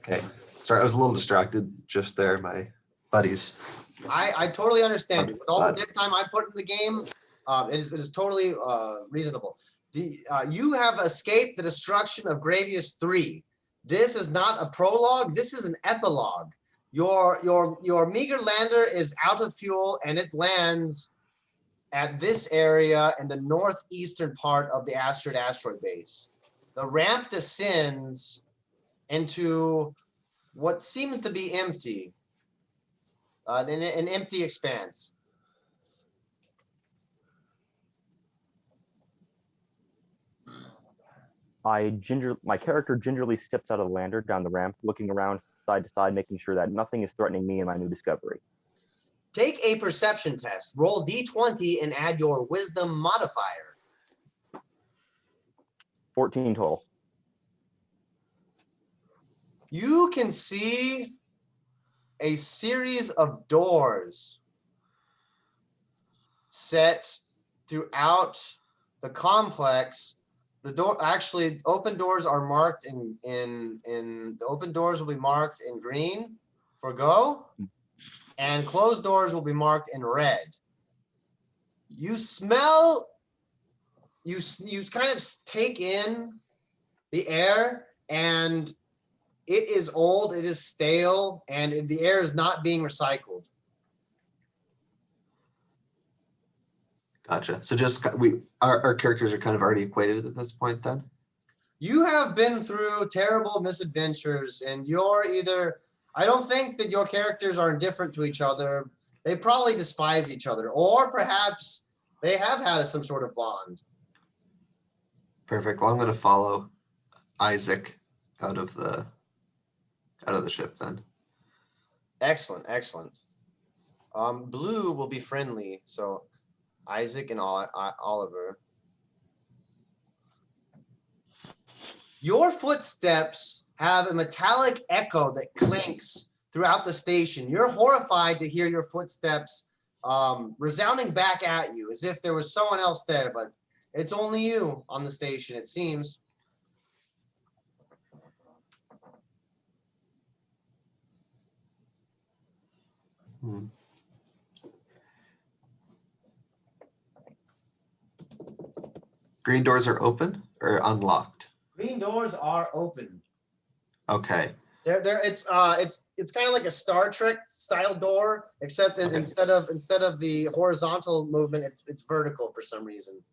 Okay. Sorry, I was a little distracted just there, my buddies. I totally understand. With all the deck time I put in the game, it is totally reasonable. You have escaped the destruction of Graveous III. This is not a prologue. This is an epilogue. Your meager lander is out of fuel, and it lands at this area in the northeastern part of the asteroid base. The ramp descends into what seems to be empty, an empty expanse. My character gingerly steps out of the lander down the ramp, looking around side to side, making sure that nothing is threatening me and my new discovery. Take a perception test. Roll d20 and add your wisdom modifier. 14 total. You can see a series of doors set throughout the complex. The open doors are marked the open doors will be marked in green for go, and closed doors will be marked in red. You smell, you kind of take in the air, and it is old, it is stale, and the air is not being recycled. Gotcha. So just our characters are kind of already equated at this point then? You have been through terrible misadventures, and I don't think that your characters are indifferent to each other. They probably despise each other, or perhaps they have had some sort of bond. Perfect. Well, I'm going to follow Isaac out of the ship then. Excellent, excellent. Blue will be friendly, so Isaac and Oliver. Your footsteps have a metallic echo that clinks throughout the station. You're horrified to hear your footsteps resounding back at you as if there was someone else there, but it's only you on the station, it seems. Green doors are open or unlocked? Green doors are open. Okay. It's kind of like a Star Trek style door, except Okay. instead of the horizontal movement, it's vertical for some reason.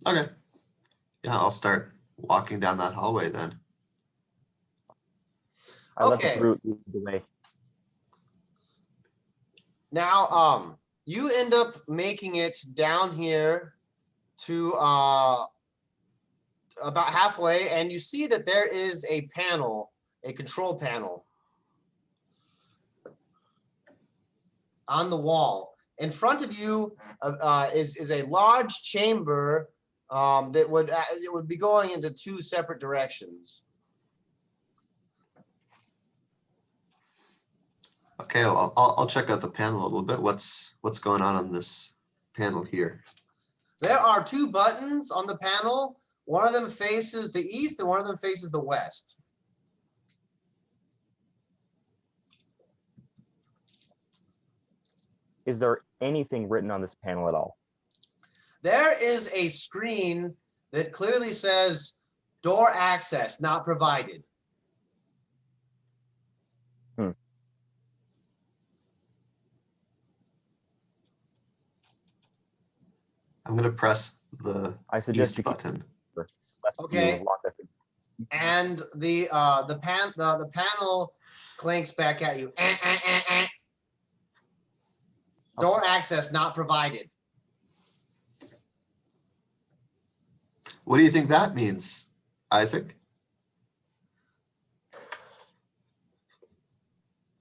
Okay. Yeah, I'll start walking down that hallway then. I let Okay. the brute lead the way. Now, you end up making it down here to about halfway, and you see that there is a panel, a control panel on the wall. In front of you is a large chamber that would be going into two separate directions. Okay, well, I'll check out the panel a little bit. What's going on this panel here? There are two buttons on the panel. One of them faces the east and one of them faces the west. Is there anything written on this panel at all? There is a screen that clearly says door access not provided. I'm going to press the I suggest east button. Okay. And the panel clinks back at you. Door access not provided. What do you think that means, Isaac?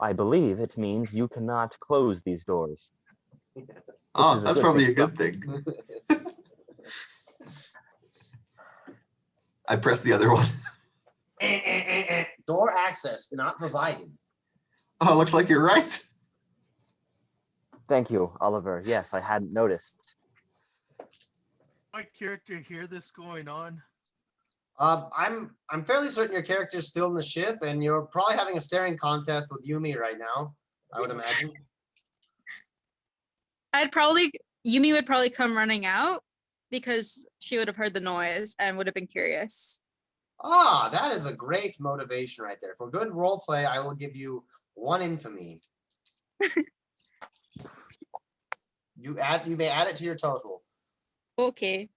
I believe it means you cannot close these doors. Oh, that's probably a good thing. I pressed the other one. Door access not provided. Oh, it looks like you're right. Thank you, Oliver. Yes, I hadn't noticed. My character hear this going on? I'm fairly certain your character is still in the ship, and you're probably having a staring contest with Yumi right now, I would imagine. Yumi would probably come running out because she would have heard the noise and would have been curious. Ah, that is a great motivation right there. For good role play, I will give you 1 infamy. You may add it to your total. Okay.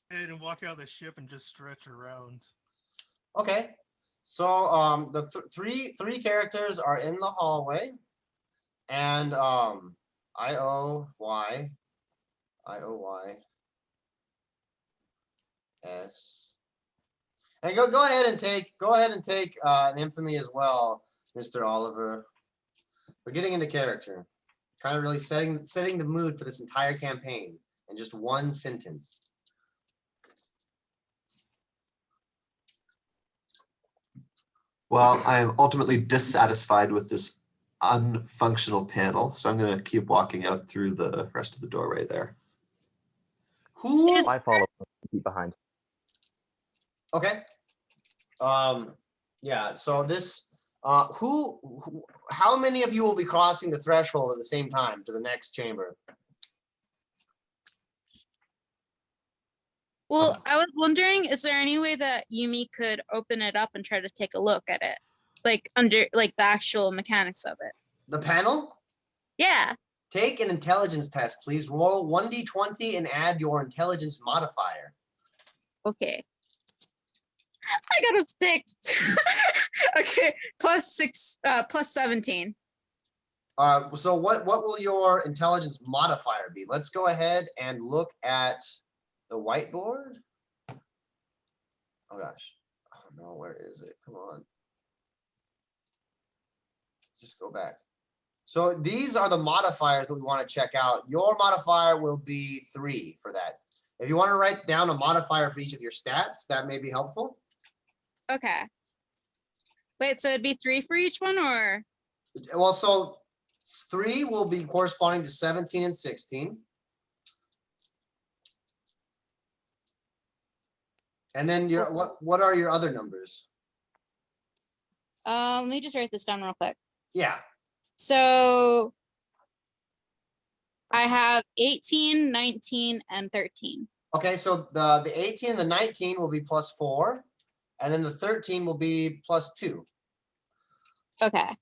And walk out of the ship and just stretch around. Okay. So the three characters are in the hallway, and IOY S. And go ahead and take an infamy as well, Mr. Oliver. We're getting into character. Kind of really setting the mood for this entire campaign in just 1 sentence. Well, I am ultimately dissatisfied with this unfunctional panel, so I'm going to keep walking out through the rest of the doorway there. Who? I follow keep behind. Okay. Yeah. So this. Who? How many of you will be crossing the threshold at the same time to the next chamber? Well, I was wondering, is there any way that Yumi could open it up and try to take a look at it? Like the actual mechanics of it. The panel? Yeah. Take an intelligence test, please. Roll 1d20 and add your intelligence modifier. Okay. I got a 6. Okay, +6, +17. So what will your intelligence modifier be? Let's go ahead and look at the whiteboard. Oh gosh. Oh no, where is it? Come on. Just go back. So these are the modifiers that we want to check out. Your modifier will be 3 for that. If you want to write down a modifier for each of your stats, that may be helpful. Okay. Wait, so it'd be 3 for each one, or? Well, so 3 will be corresponding to 17 and 16. And then your what are your other numbers? Let me just write this down real quick. Yeah. So I have 18, 19, and 13. Okay, so the 18 and the 19 will be +4, and then the 13 will be +2. Okay.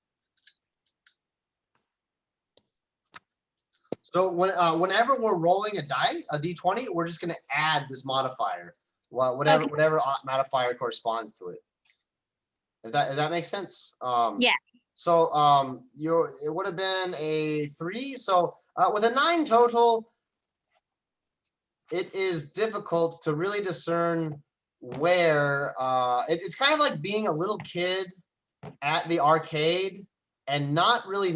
So whenever we're rolling a d20, we're just going to add this modifier, whatever modifier corresponds to it. If that makes sense. Yeah. So it would have been a 3. So with a 9 total, it is difficult to really discern where it's kind of like being a little kid at the arcade and not really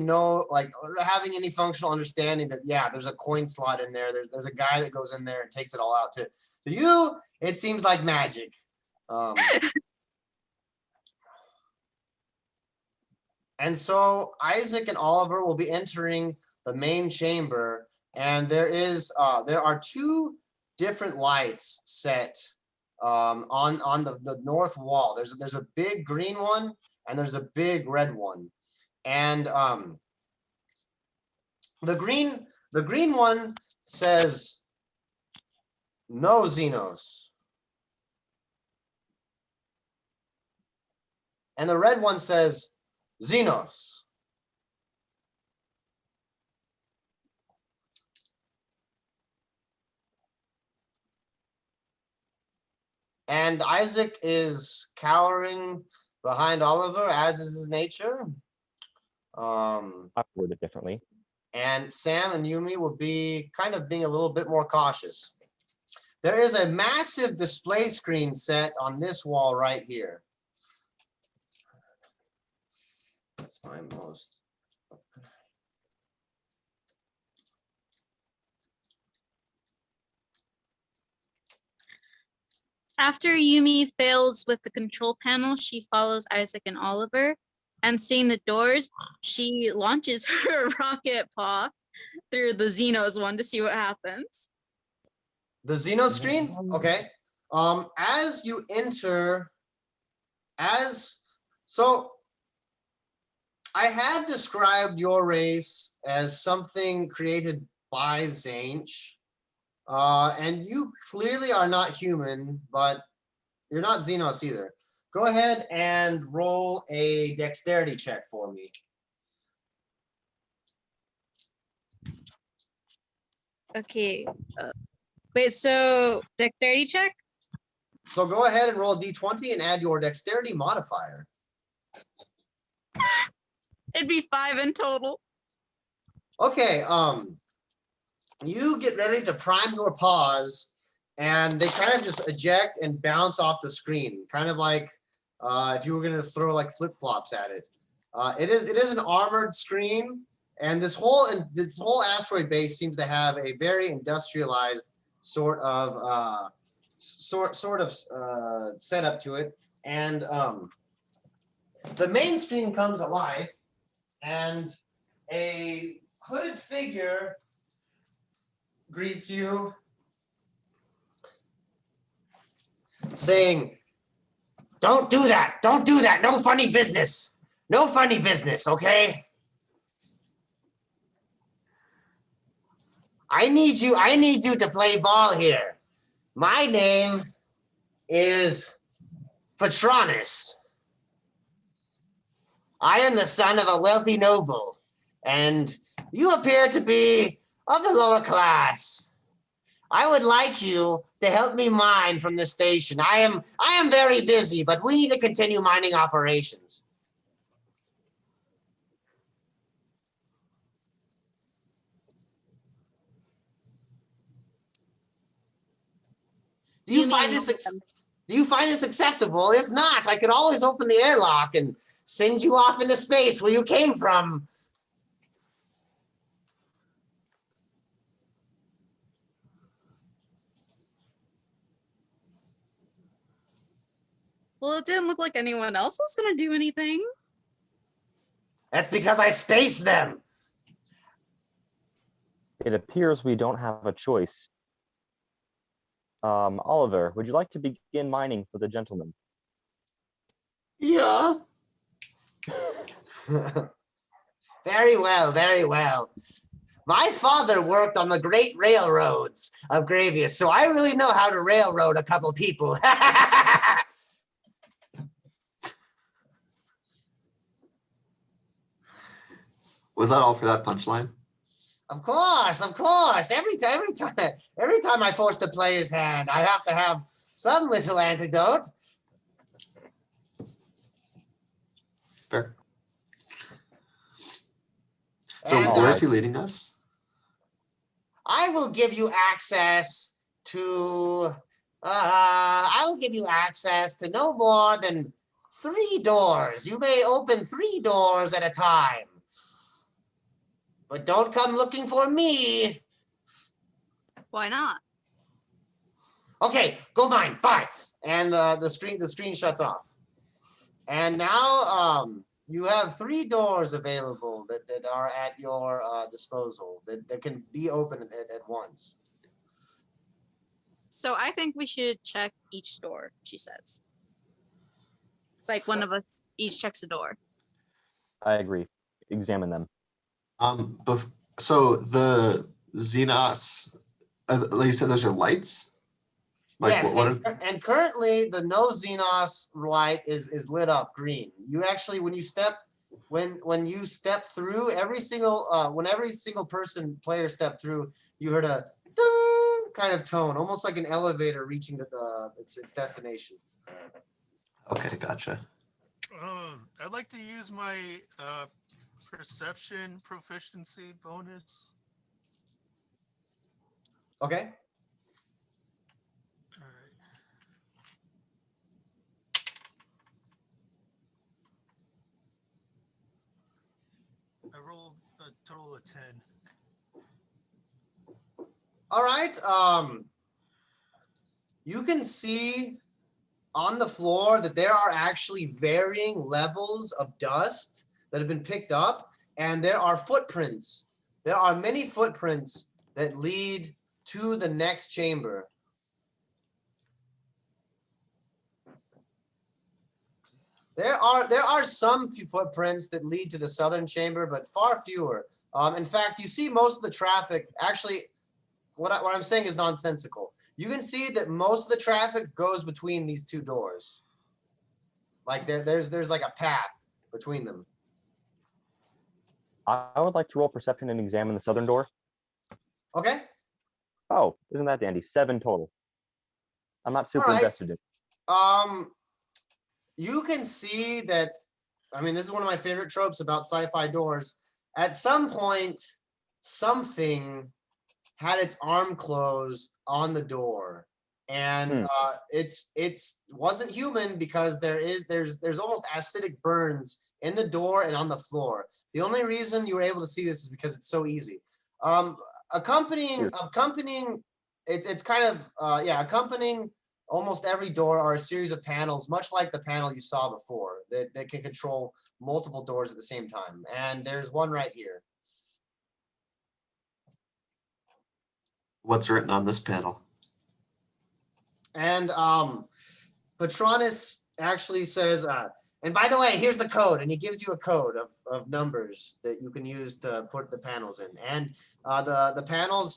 having any functional understanding that, yeah, there's a coin slot in there. There's a guy that goes in there and takes it all out. To you, it seems like magic. And so Isaac and Oliver will be entering the main chamber, and there are 2 different lights set on the north wall. There's a big green one and there's a big red one. And the green one says no Xenos. And the red one says Xenos. And Isaac is cowering behind Oliver, as is his nature. I've worded it differently. And Sam and Yumi will be kind of being a little bit more cautious. There is a massive display screen set on this wall right here. That's my most. After Yumi fails with the control panel, she follows Isaac and Oliver, and seeing the doors, she launches her rocket paw through the Xenos one to see what happens. The Xenos screen? Okay. As you enter, so I had described your race as something created by Zanch, and you clearly are not human, but you're not Xenos either. Go ahead and roll a dexterity check for me. Okay. Wait, so dexterity check? So go ahead and roll a d20 and add your dexterity modifier. It'd be 5 in total. Okay, you get ready to prime your paws, and they kind of just eject and bounce off the screen, kind of like if you were going to throw like flip-flops at it. It is an armored screen, and this whole asteroid base seems to have a very industrialized sort of setup to it, and the main screen comes alive, and a hooded figure greets you, saying, "Don't do that. Don't do that. No funny business. No funny business, okay? I need you to play ball here. My name is Patronus. I am the son of a wealthy noble, and you appear to be of the lower class. I would like you to help me mine from the station. I am very busy, but we need to continue mining operations." Do you find this acceptable? If not, I could always open the airlock and send you off into space where you came from. Well, it didn't look like anyone else was gonna do anything. That's because I spaced them. It appears we don't have a choice. Oliver, would you like to begin mining for the gentleman? Yeah. Very well, very well. My father worked on the great railroads of Graveous, so I really know how to railroad a couple people. Was that all for that punchline? Of course, of course. Every time I force the player's hand, I have to have some little antidote. Fair. So And where is he leading us? I will give you access to. I'll give you access to no more than 3 doors. You may open 3 doors at a time. But don't come looking for me. Why not? Okay, go mine. Bye. And the screen shuts off. And now you have 3 doors available that are at your disposal that can be open at once. So I think we should check each door, she says. Like one of us each checks a door. I agree. Examine them. So the Xenos, like you said, those are lights? Like Yes, what and currently the no Xenos light is lit up green. You actually, when you step through, when every single player stepped through, you heard a ding kind of tone, almost like an elevator reaching its destination. Okay, gotcha. I'd like to use my perception proficiency bonus. Okay. All right. I rolled a total of 10. All right. You can see on the floor that there are actually varying levels of dust that have been picked up, and there are footprints. There are many footprints that lead to the next chamber. There are some footprints that lead to the southern chamber, but far fewer. In fact, you see most of the traffic. Actually, what I'm saying is nonsensical. You can see that most of the traffic goes between these two doors. Like there's like a path between them. I would like to roll perception and examine the southern door. Okay. Oh, isn't that dandy? 7 total. I'm not super All right. invested in it. You can see that. I mean, this is one of my favorite tropes about sci-fi doors. At some point, something had its arm closed on the door, and it's wasn't human because there's almost acidic burns in the door and on the floor. The only reason you were able to see this is because it's so easy. Accompanying almost every door are a series of panels, much like the panel you saw before, that can control multiple doors at the same time. And there's one right here. What's written on this panel? And Patronus actually says, and by the way, here's the code, and he gives you a code of numbers that you can use to put the panels in. And the panel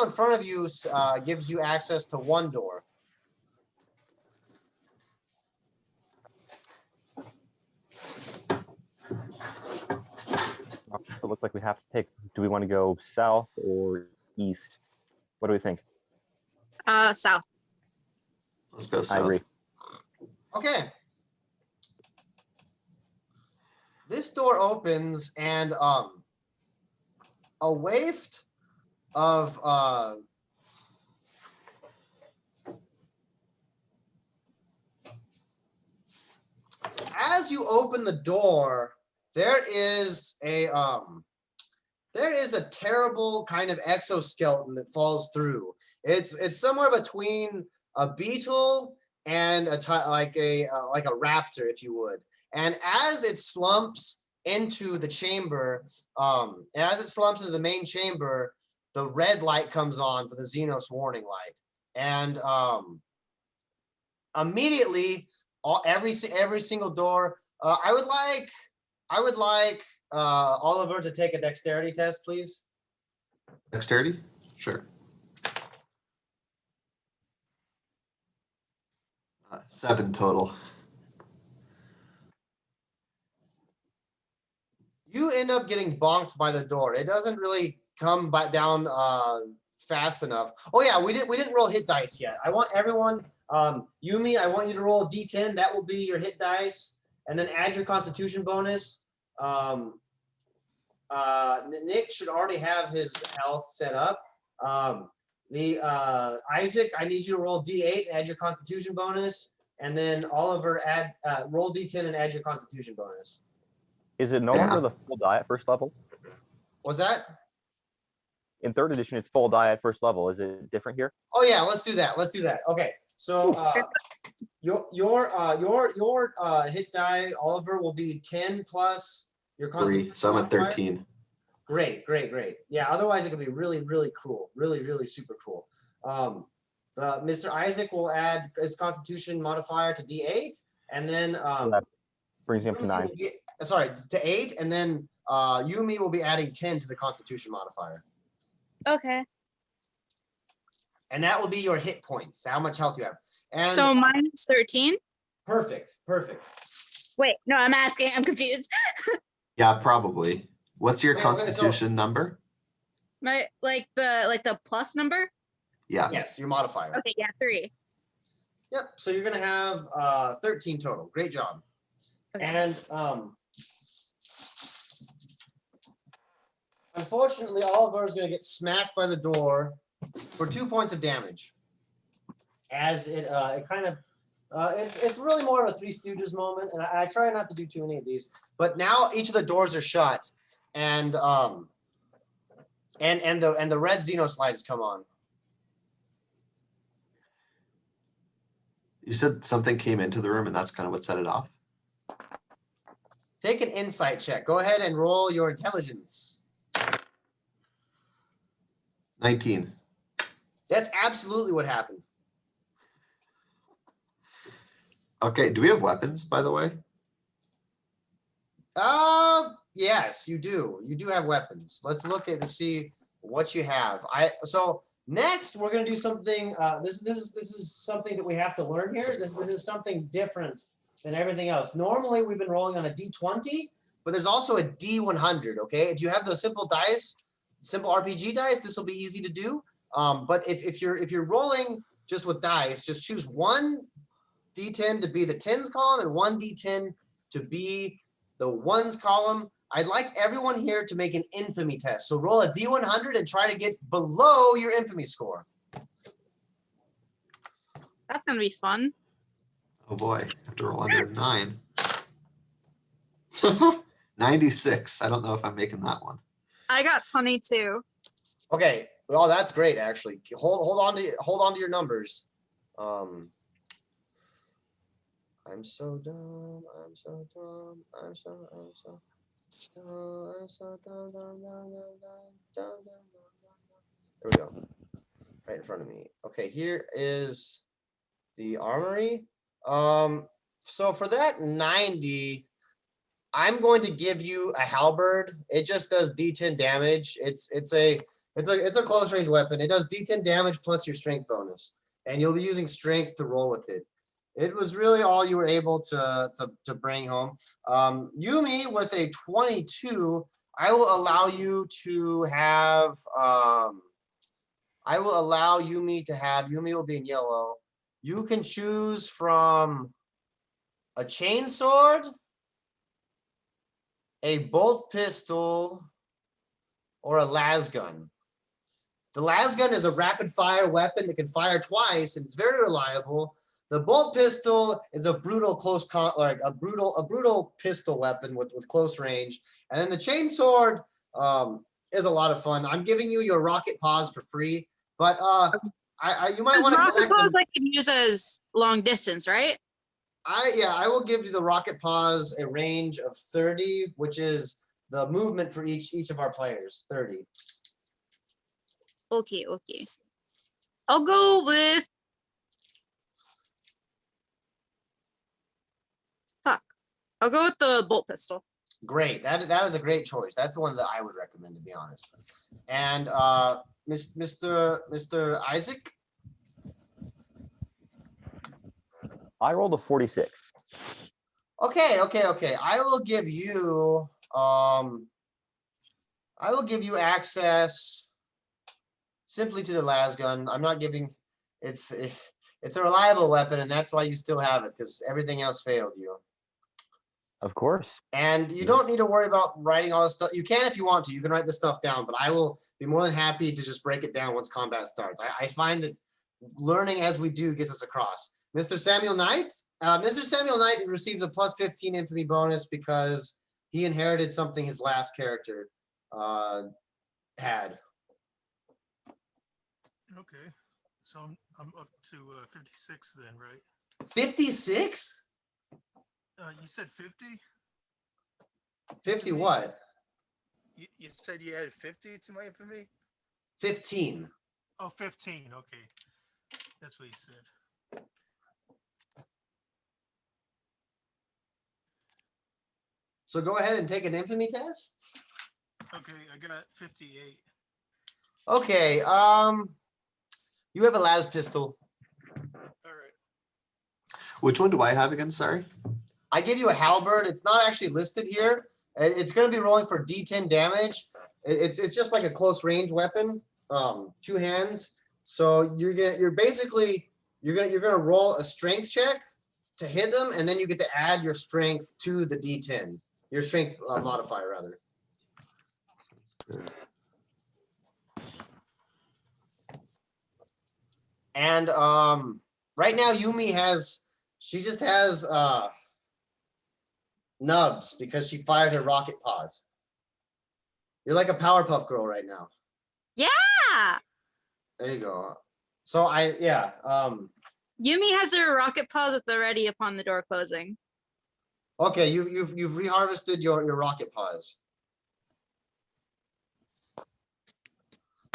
in front of you gives you access to one door. It looks like we have to take. Do we want to go south or east? What do we think? South. Let's go I south. agree. Okay. This door opens, and a waft of as you open the door, there is a terrible kind of exoskeleton that falls through. It's somewhere between a beetle and like a raptor, if you would. And as it slumps into the chamber, the main chamber, the red light comes on for the Xenos warning light, and immediately, every single door. I would like Oliver to take a dexterity test, please. Dexterity? Sure. 7 total. You end up getting bonked by the door. It doesn't really come down fast enough. Oh yeah, we didn't roll hit dice yet. I want everyone, Yumi, I want you to roll a D10. That will be your hit dice, and then add your Constitution bonus. Nick should already have his health set up. Isaac, I need you to roll D8 and add your Constitution bonus, and then Oliver roll D10 and add your Constitution bonus. Is it no longer the full die at first level? What's that? In 3rd edition, it's full die at first level. Is it different here? Oh yeah, let's do that. Okay, so your hit die, Oliver, will be 10 plus your 3, Constitution. so I'm at 13. Great. Yeah, otherwise it could be really, really cruel. Really super cruel. Mr. Isaac will add his Constitution modifier to D8, and then That brings me up to 9. To 8, and then Yumi will be adding 10 to the Constitution modifier. Okay. And that will be your hit points, how much health you have. And So minus 13? Perfect. Wait, no, I'm asking. I'm confused. Yeah, probably. What's your Okay, constitution number? My like the plus number? Yeah. Yes, your modifier. Okay, yeah, 3. Yep, so you're gonna have 13 total. Great job. Okay. And unfortunately, Oliver is gonna get smacked by the door for 2 points of damage. As it kind of it's really more of a Three Stooges moment, and I try not to do too many of these. But now each of the doors are shut, and the red Xenos light has come on. You said something came into the room and that's kind of what set it off? Take an insight check. Go ahead and roll your intelligence. 19. That's absolutely what happened. Okay, do we have weapons, by the way? Yes, you do. You do have weapons. Let's look at to see what you have. So next we're gonna do something. This is something that we have to learn here. This is something different than everything else. Normally we've been rolling on a D20, but there's also a D100. Okay, if you have the simple dice, simple RPG dice, this will be easy to do. But if you're rolling just with dice, just choose one D10 to be the tens column and one D10 to be the ones column. I'd like everyone here to make an infamy test. So roll a D100 and try to get below your infamy score. That's gonna be fun. Oh boy, I have to roll under 9. 96. I don't know if I'm making that one. I got 22. Okay, well that's great actually. Hold on to your numbers. I'm so dumb. I'm so dumb. I'm so dumb. There we go. Right in front of me. Okay, here is the armory. So for that 90, I'm going to give you a halberd. It just does D10 damage. It's a close range weapon. It does D10 damage plus your strength bonus, and you'll be using strength to roll with it. It was really all you were able to bring home. Yumi with a 22, I will allow you to have. I will allow Yumi to have. Yumi will be in yellow. You can choose from a chainsword, a bolt pistol, or a las-gun. The las-gun is a rapid-fire weapon that can fire twice, and it's very reliable. The bolt pistol is a brutal a brutal pistol weapon with close range, and then the chainsword is a lot of fun. I'm giving you your rocket paws for free, but you might want to collect them. I can use as long distance, right? I will give you the rocket paws a range of 30, which is the movement for each of our players. 30. Okay. I'll go with. I'll go with the bolt pistol. Great. That is a great choice. That's the one that I would recommend, to be honest. And Mr. Isaac? I rolled a 46. Okay. I will give you access simply to the las-gun. I'm not giving it's a reliable weapon, and that's why you still have it, because everything else failed you. Of course. And you don't need to worry about writing all this stuff. You can if you want to. You can write this stuff down, but I will be more than happy to just break it down once combat starts. I find that learning as we do gets us across. Mr. Samuel Knight? Mr. Samuel Knight receives a plus 15 infamy bonus because he inherited something his last character had. Okay, so I'm up to 56 then, right? 56? You said 50? 50 what? You said you added 50 to my infamy? 15. Oh, 15. Okay, that's what you said. So go ahead and take an infamy test. Okay, I got 58. Okay, you have a las pistol. All right. Which one do I have again? Sorry. I give you a halberd. It's not actually listed here. It's going to be rolling for D10 damage. It's just like a close range weapon, 2 hands. So you're gonna roll a strength check to hit them, and then you get to add your strength to the D10. Your strength modifier, rather. Good. And right now Yumi just has nubs because she fired her rocket paws. You're like a Powerpuff Girl right now. Yeah. There you go. So Yumi has her rocket paws at the ready upon the door closing. Okay, you've reharvested your rocket paws.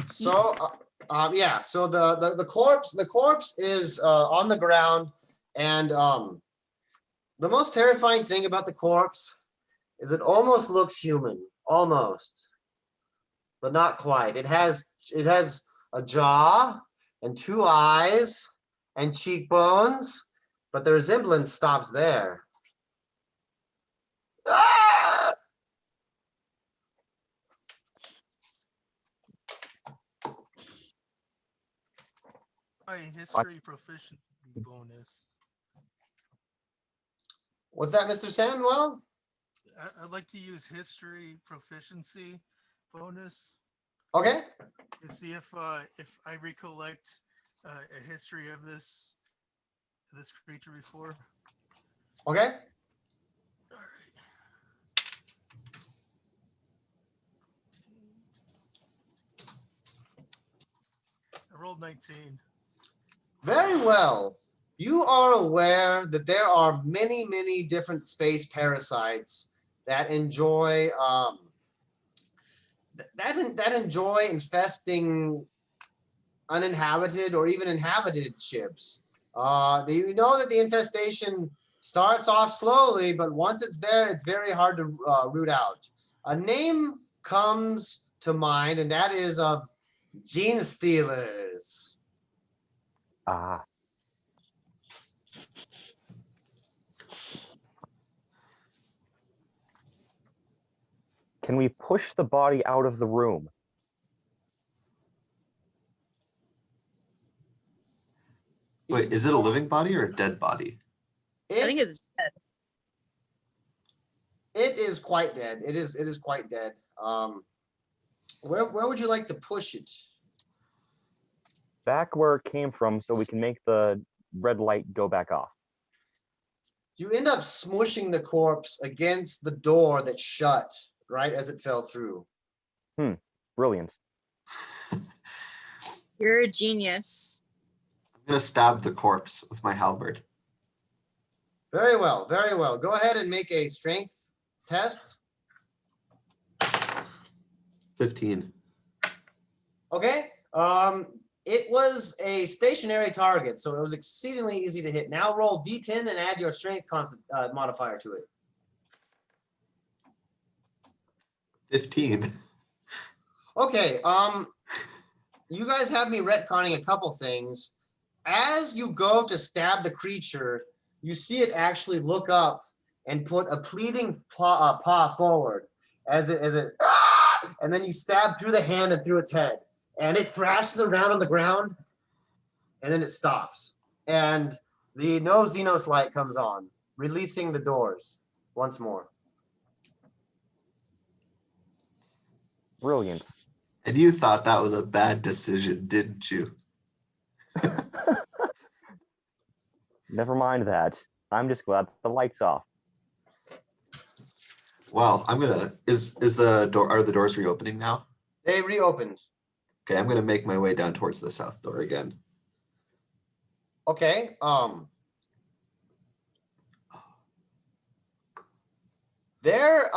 So so the corpse is on the ground, and the most terrifying thing about the corpse is it almost looks human, almost, but not quite. It has a jaw and 2 eyes and cheekbones, but the resemblance stops there. Ah! My history proficiency bonus. Was that Mr. Samuel? I'd like to use history proficiency bonus Okay. to see if I recollect a history of this creature before. Okay. All right. I rolled 19. Very well. You are aware that there are many, many different space parasites that enjoy that enjoy infesting uninhabited or even inhabited ships. You know that the infestation starts off slowly, but once it's there, it's very hard to root out. A name comes to mind, and that is of gene stealers. Ah. Can we push the body out of the room? Wait, is it a living body or a dead body? I think it's dead. It is quite dead. It is quite dead. Where would you like to push it? Back where it came from so we can make the red light go back off. You end up smushing the corpse against the door that shut right as it fell through. Brilliant. You're a genius. I'm gonna stab the corpse with my halberd. Very well, very well. Go ahead and make a strength test. 15. Okay. It was a stationary target, so it was exceedingly easy to hit. Now roll D10 and add your strength constant modifier to it. 15. Okay. You guys have me retconning a couple things. As you go to stab the creature, you see it actually look up and put a pleading paw forward as it and then you stab through the hand and through its head, and it thrashes around on the ground, and then it stops, and the no Xenos light comes on, releasing the doors once more. Brilliant. And you thought that was a bad decision, didn't you? Never mind that. I'm just glad the light's off. Well, I'm gonna are the doors reopening now? They reopened. Okay, I'm gonna make my way down towards the south door again. Okay. There.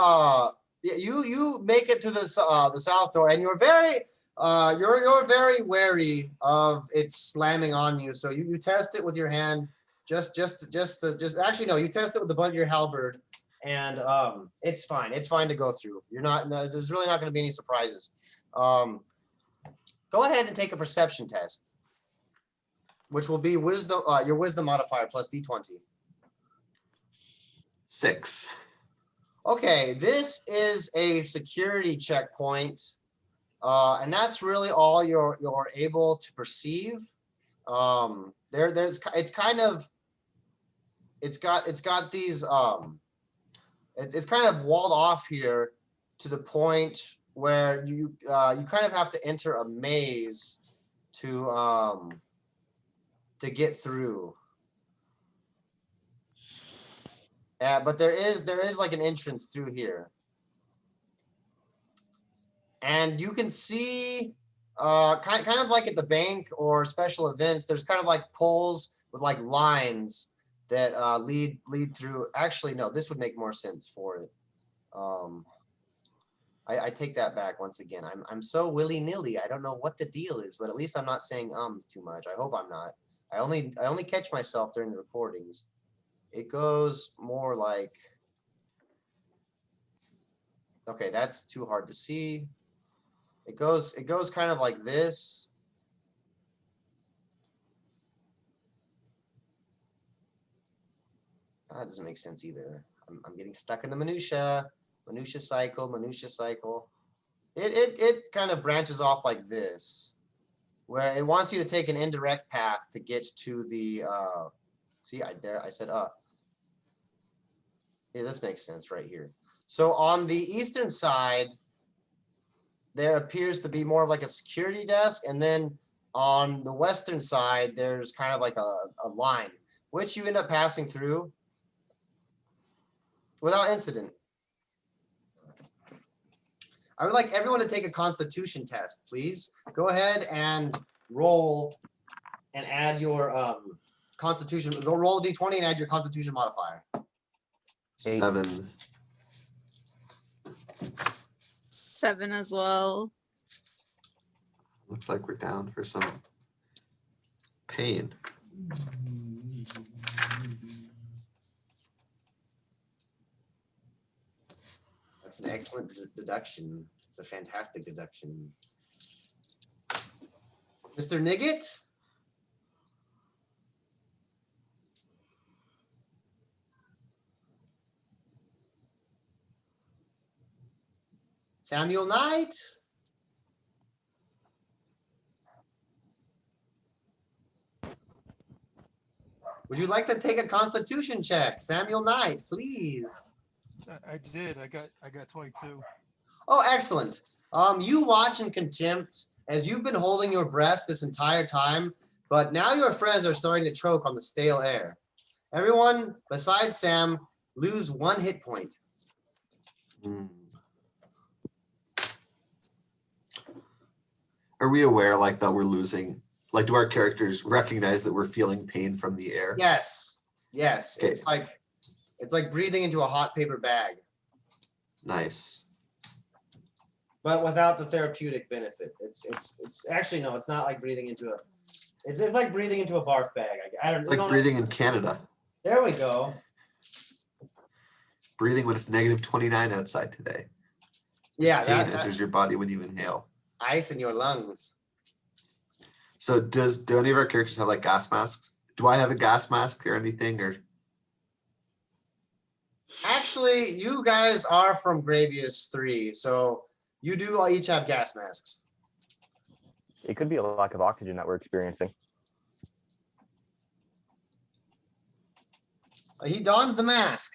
You make it to the south door, and you're very wary of it slamming on you. So you test it with your hand. Actually no, you test it with the butt of your halberd, and it's fine. It's fine to go through. There's really not going to be any surprises. Go ahead and take a perception test, which will be wisdom. Your wisdom modifier plus D20. 6. Okay, this is a security checkpoint, and that's really all you're able to perceive. It's got these it's kind of walled off here to the point where you kind of have to enter a maze to get through. But there is like an entrance through here, and you can see kind of like at the bank or special events. There's kind of like poles with like lines that lead through. Actually, no, this would make more sense for it. I take that back once again. I'm so willy-nilly. I don't know what the deal is, but at least I'm not saying too much. I hope I'm not. I only catch myself during the recordings. It goes more like Okay, that's too hard to see. It goes kind of like this. That doesn't make sense either. I'm getting stuck in the minutia cycle. It kind of branches off like this, where it wants you to take an indirect path to get to the see, I said yeah, this makes sense right here. So on the eastern side, there appears to be more of like a security desk, and then on the western side, there's kind of like a line, which you end up passing through without incident. I would like everyone to take a constitution test, please. Go ahead and roll and add your constitution. Go roll a d20 and add your constitution modifier. 7. 7 as well. Looks like we're down for some pain. That's an excellent deduction. It's a fantastic deduction. Mr. Niggett? Samuel Knight? Would you like to take a constitution check? Samuel Knight, please. I did. I got 22. Oh, excellent. You watch in contempt as you've been holding your breath this entire time, but now your friends are starting to choke on the stale air. Everyone, besides Sam, lose 1 hit point. Are we aware like that we're losing? Like, do our characters recognize that we're feeling pain from the air? Yes. Yes. Okay. It's like breathing into a hot paper bag, Nice. but without the therapeutic benefit. It's actually no, it's not like breathing into a it's like breathing into a barf bag. I don't Like breathing in Canada. There we go. Breathing when it's negative 29 outside today. Yeah, Pain that enters your body when you inhale. ice in your lungs. So do any of our characters have like gas masks? Do I have a gas mask or anything? Or Actually, you guys are from Graveous III, so you do each have gas masks. It could be a lack of oxygen that we're experiencing. He dons the mask.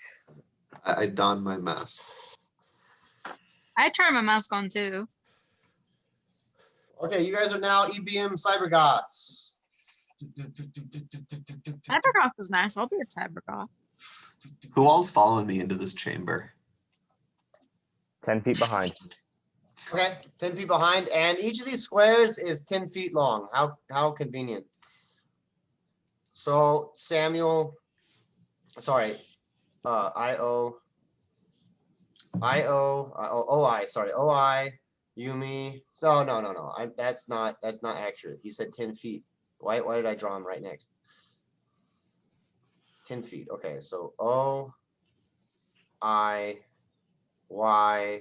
I don my mask. I try my mask on too. Okay, you guys are now EBM Cybergoths. Cybergoth is nice. I'll be a Cybergoth. Who all's following me into this chamber? 10 feet behind. Okay, 10 feet behind, and each of these squares is 10 feet long. How convenient. So Samuel, sorry, OI, Yumi. Oh, no. That's not accurate. He said 10 feet. Why did I draw him right next? 10 feet. Okay, so O, I, Y,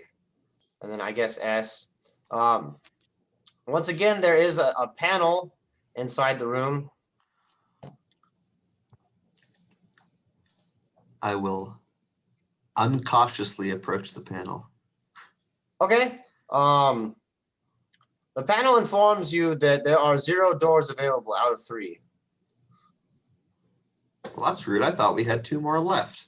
and then I guess S. Once again, there is a panel inside the room. I will uncautiously approach the panel. Okay. The panel informs you that there are 0 doors available out of 3. Well, that's rude. I thought we had 2 more left.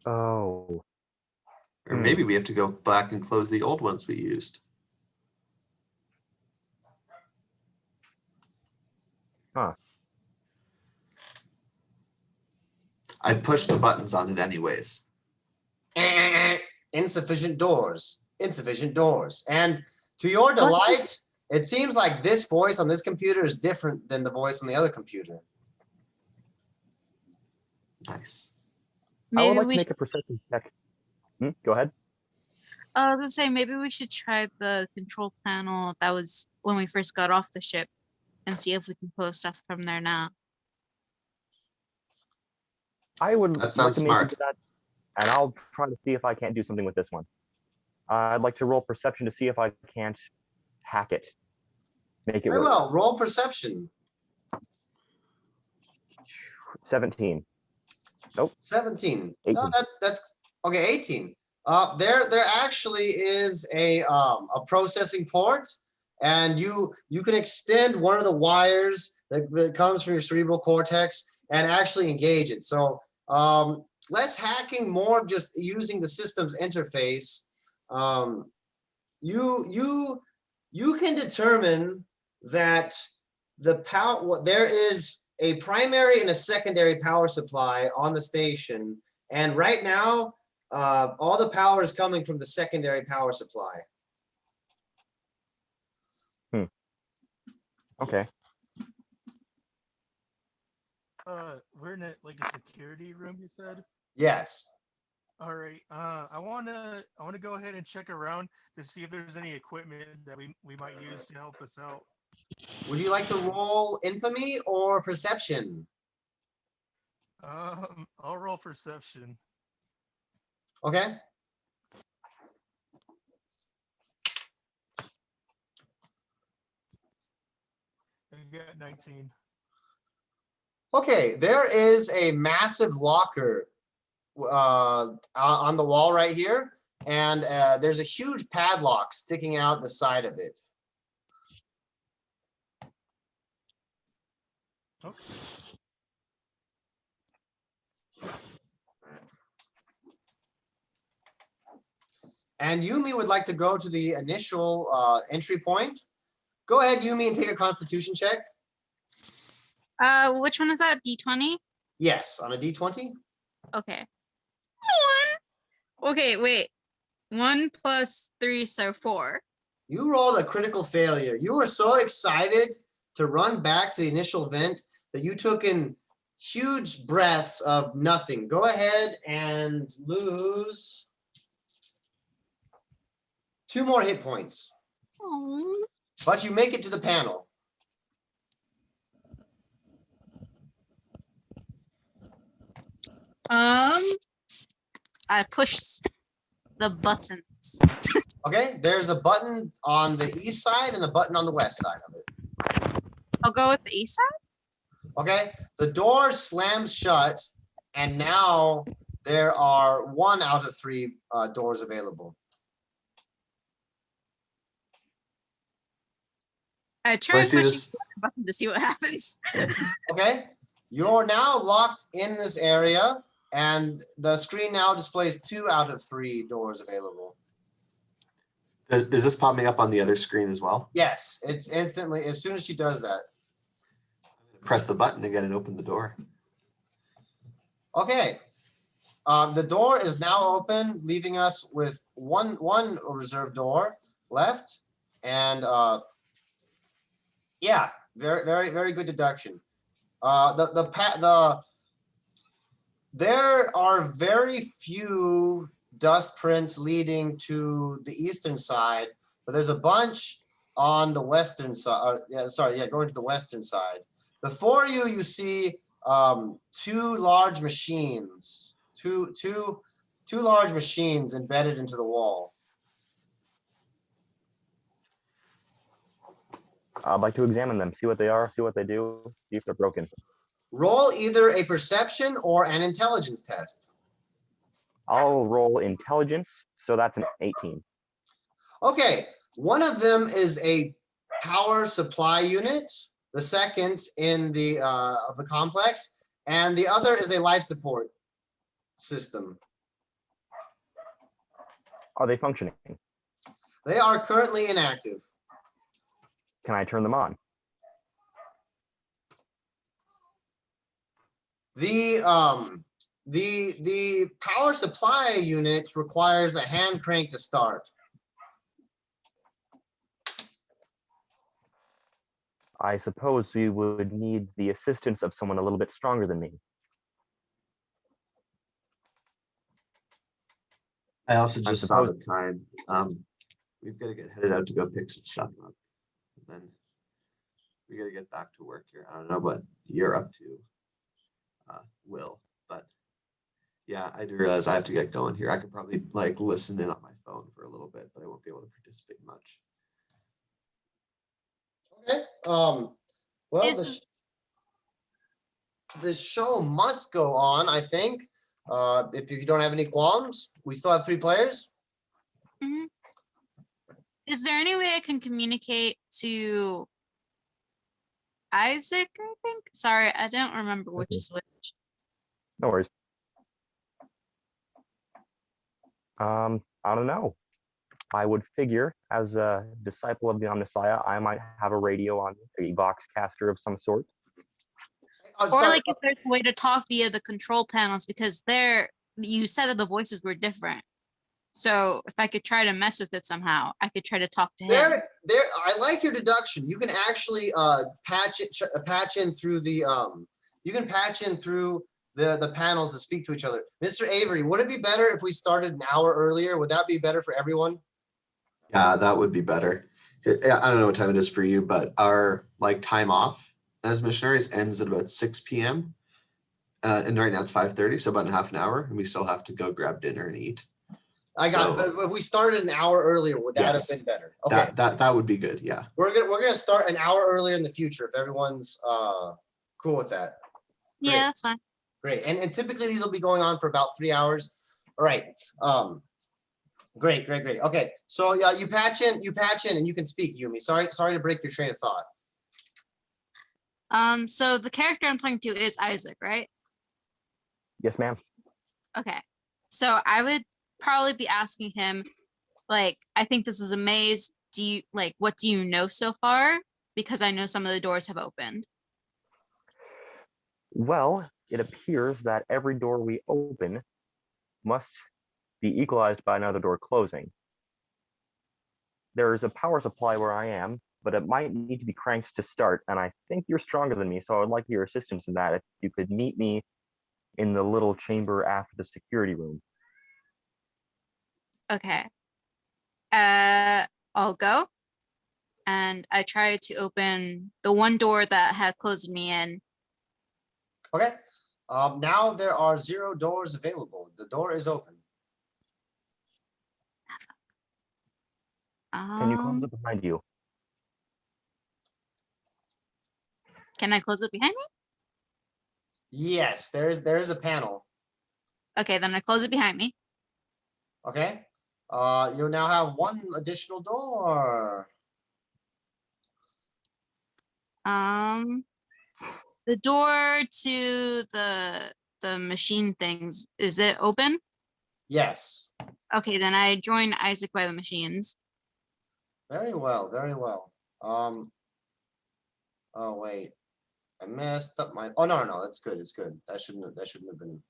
Oh. Or maybe we have to go back and close the old ones we used. Huh. I pushed the buttons on it anyways. Insufficient doors. Insufficient doors. And to your delight, it seems like this voice on this computer is different than the voice on the other computer. Nice. I would Maybe like to we make should, a perception check. Go ahead. I was gonna say maybe we should try the control panel that was when we first got off the ship and see if we can pull stuff from there now. I would That like sounds to maybe smart. do that, and I'll try to see if I can't do something with this one. I'd like to roll perception to see if I can't hack it, make it Very work. well. Roll perception. 17. 17. 18. No, that's okay. 18. There actually is a processing port, and you can extend one of the wires that comes from your cerebral cortex and actually engage it. So less hacking, more of just using the system's interface. You can determine that the power, there is a primary and a secondary power supply on the station, and right now all the power is coming from the secondary power supply. Okay. We're in like a security room, you said? Yes. All right. I wanna go ahead and check around to see if there's any equipment that we might use to help us out. Would you like to roll infamy or perception? I'll roll perception. Okay. I got 19. Okay, there is a massive locker on the wall right here, and there's a huge padlock sticking out the side of it. Okay. And Yumi would like to go to the initial entry point. Go ahead, Yumi, and take a Constitution check. Which one is that? D20? Yes, on a D20. Okay. 1. Okay, wait. 1 plus 3, so 4. You rolled a critical failure. You were so excited to run back to the initial vent that you took in huge breaths of nothing. Go ahead and lose 2 more hit points. Oh. But you make it to the panel. I push the buttons. Okay, there's a button on the east side and a button on the west side of it. I'll go with the east side. Okay, the door slams shut, and now there are 1 out of 3 doors available. I try I see pushing this. the button to see what happens. Okay, you're now locked in this area, and the screen now displays 2 out of 3 doors available. Is this popping up on the other screen as well? Yes, it's instantly, as soon as she does that. Press the button again and open the door. Okay, the door is now open, leaving us with one reserved door left, and yeah, very good deduction. There are very few dust prints leading to the eastern side, but there's a bunch on the western side. Going to the western side. Before you, you see 2 large machines, two large machines embedded into the wall. I'd like to examine them, see what they are, see what they do, see if they're broken. Roll either a perception or an intelligence test. I'll roll intelligence, so that's an 18. Okay, one of them is a power supply unit, the second in the of the complex, and the other is a life support system. Are they functioning? They are currently inactive. Can I turn them on? The power supply unit requires a hand crank to start. I suppose we would need the assistance of someone a little bit stronger than me. I also I'm just saw the supposed- time. We've got to get headed out to go pick some stuff up. Then we got to get back to work here. I don't know what you're up to, Will, but Yeah, I do realize I have to get going here. I could probably like listen in on my phone for a little bit, but I won't be able to participate much. Okay. Well, Is the show must go on, I think. If you don't have any qualms, we still have 3 players. Mhm. Is there any way I can communicate to Isaac, I think? Sorry, I don't remember which is which. No worries. I don't know. I would figure, as a disciple of the Omnissiah, I might have a radio on me, a vox caster of some sort. Or Sorry, like if there's a way to talk via the control panels, because you said that the voices were different. So if I could try to mess with it somehow, I could try to talk to him. I like your deduction. You can actually patch in through the the panels that speak to each other. Mr. Avery, would it be better if we started an hour earlier? Would that be better for everyone? Yeah, that would be better. I don't know what time it is for you, but our like time off as missionaries ends at about 6 p.m. And right now it's 5:30, so about half an hour, and we still have to go grab dinner and eat. I got it. But if we started an hour earlier, would that have been better? Okay. That would be good. Yeah. We're gonna start an hour earlier in the future if everyone's cool with that. Yeah, Great. that's fine. Great. And typically these will be going on for about 3 hours. All right. Great. Okay. So yeah, you patch in and you can speak, Yumi. Sorry to break your train of thought. So the character I'm talking to is Isaac, right? Yes, ma'am. Okay. So I would probably be asking him, like, I think this is a maze. What do you know so far? Because I know some of the doors have opened. Well, it appears that every door we open must be equalized by another door closing. There is a power supply where I am, but it might need to be cranked to start, and I think you're stronger than me, so I would like your assistance in that. If you could meet me in the little chamber after the security room. Okay. I'll go. And I try to open the one door that had closed me in. Okay. Now there are 0 doors available. The door is open. Can you close it behind you? Can I close it behind me? Yes, there is a panel. Okay, then I close it behind me. Okay. You now have 1 additional door. The door to the machine things, is it open? Yes. Okay, then I join Isaac by the machines. Very well, very well. Oh wait, I messed up my. Oh no, that's good. It's good. That shouldn't have been.